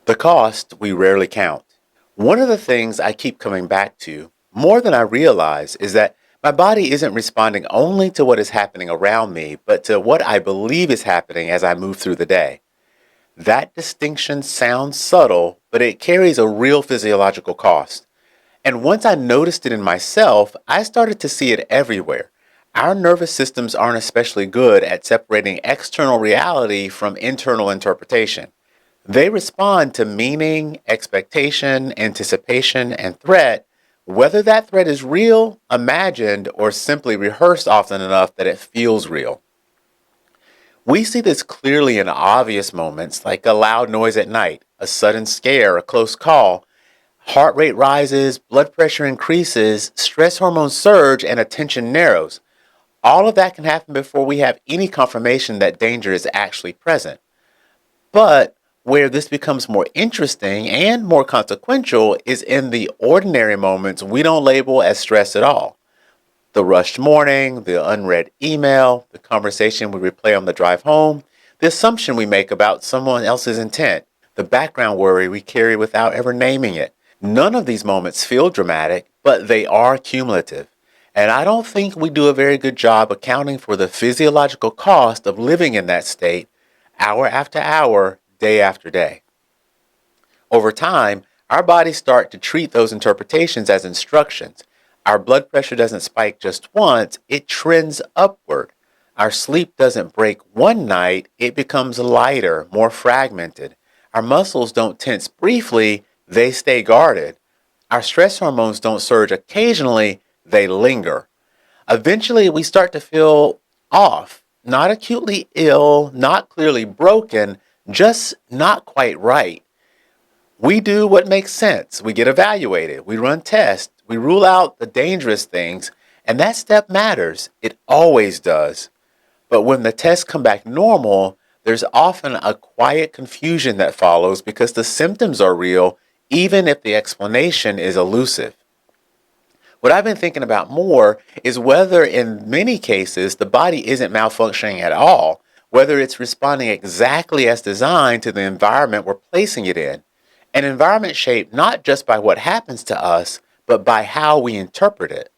The cost we rarely count. One of the things I keep coming back to, more than I realize, is that my body isn't responding only to what is happening around me, but to what I believe is happening as I move through the day. That distinction sounds subtle, but it carries a real physiological cost. And once I noticed it in myself, I started to see it everywhere. Our nervous systems aren't especially good at separating external reality from internal interpretation. They respond to meaning, expectation, anticipation, and threat, whether that threat is real, imagined, or simply rehearsed often enough that it feels real. We see this clearly in obvious moments like a loud noise at night, a sudden scare, a close call. Heart rate rises, blood pressure increases, stress hormones surge, and attention narrows. All of that can happen before we have any confirmation that danger is actually present. But where this becomes more interesting and more consequential is in the ordinary moments we don't label as stress at all. The rushed morning, the unread email, the conversation we replay on the drive home, the assumption we make about someone else's intent, the background worry we carry without ever naming it. None of these moments feel dramatic, but they are cumulative. And I don't think we do a very good job accounting for the physiological cost of living in that state hour after hour, day after day. Over time, our bodies start to treat those interpretations as instructions. Our blood pressure doesn't spike just once, it trends upward. Our sleep doesn't break one night, it becomes lighter, more fragmented. Our muscles don't tense briefly, they stay guarded. Our stress hormones don't surge occasionally, they linger. Eventually, we start to feel off, not acutely ill, not clearly broken, just not quite right. We do what makes sense. We get evaluated. We run tests. We rule out the dangerous things. And that step matters. It always does. But when the tests come back normal, there's often a quiet confusion that follows because the symptoms are real, even if the explanation is elusive. What I've been thinking about more is whether, in many cases, the body isn't malfunctioning at all, whether it's responding exactly as designed to the environment we're placing it in. An environment shaped not just by what happens to us, but by how we interpret it.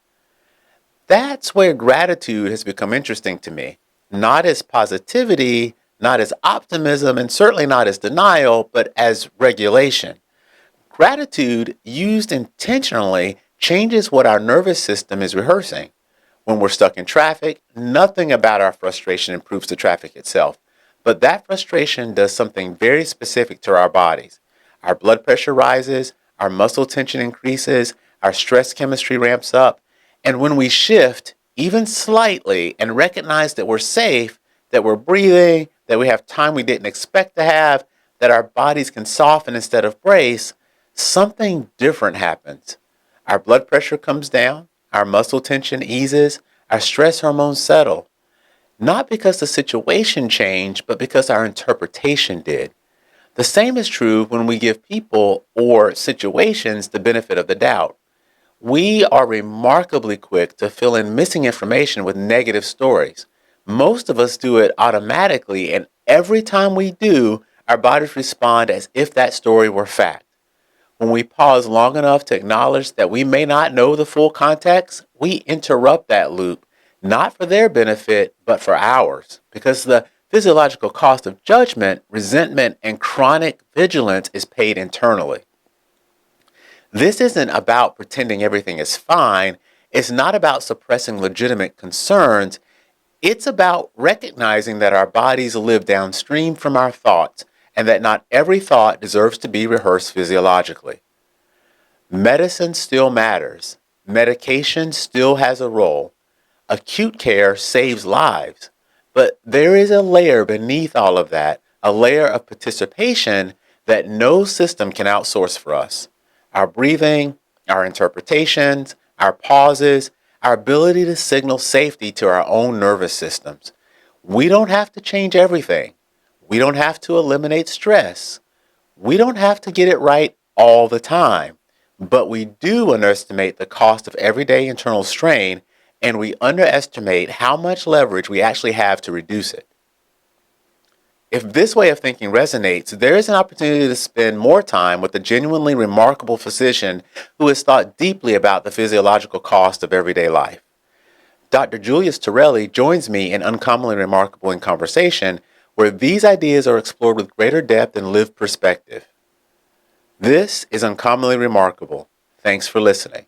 That's where gratitude has become interesting to me. Not as positivity, not as optimism, and certainly not as denial, but as regulation. Gratitude, used intentionally, changes what our nervous system is rehearsing. When we're stuck in traffic, nothing about our frustration improves the traffic itself. But that frustration does something very specific to our bodies. Our blood pressure rises, our muscle tension increases, our stress chemistry ramps up. And when we shift, even slightly, and recognize that we're safe, that we're breathing, that we have time we didn't expect to have, that our bodies can soften instead of brace, something different happens. Our blood pressure comes down, our muscle tension eases, our stress hormones settle. Not because the situation changed, but because our interpretation did. The same is true when we give people or situations the benefit of the doubt. We are remarkably quick to fill in missing information with negative stories. Most of us do it automatically, and every time we do, our bodies respond as if that story were fact. When we pause long enough to acknowledge that we may not know the full context, we interrupt that loop, not for their benefit, but for ours. Because the physiological cost of judgment, resentment, and chronic vigilance is paid internally. This isn't about pretending everything is fine. It's not about suppressing legitimate concerns. It's about recognizing that our bodies live downstream from our thoughts and that not every thought deserves to be rehearsed physiologically. Medicine still matters. Medication still has a role. Acute care saves lives. But there is a layer beneath all of that, a layer of participation that no system can outsource for us. Our breathing, our interpretations, our pauses, our ability to signal safety to our own nervous systems. We don't have to change everything. We don't have to eliminate stress. We don't have to get it right all the time. But we do underestimate the cost of everyday internal strain, and we underestimate how much leverage we actually have to reduce it. If this way of thinking resonates, there is an opportunity to spend more time with a genuinely remarkable physician who has thought deeply about the physiological cost of everyday life. Dr. Julius Torelli joins me in Uncommonly Remarkable in Conversation, where these ideas are explored with greater depth and lived perspective. This is Uncommonly Remarkable. Thanks for listening.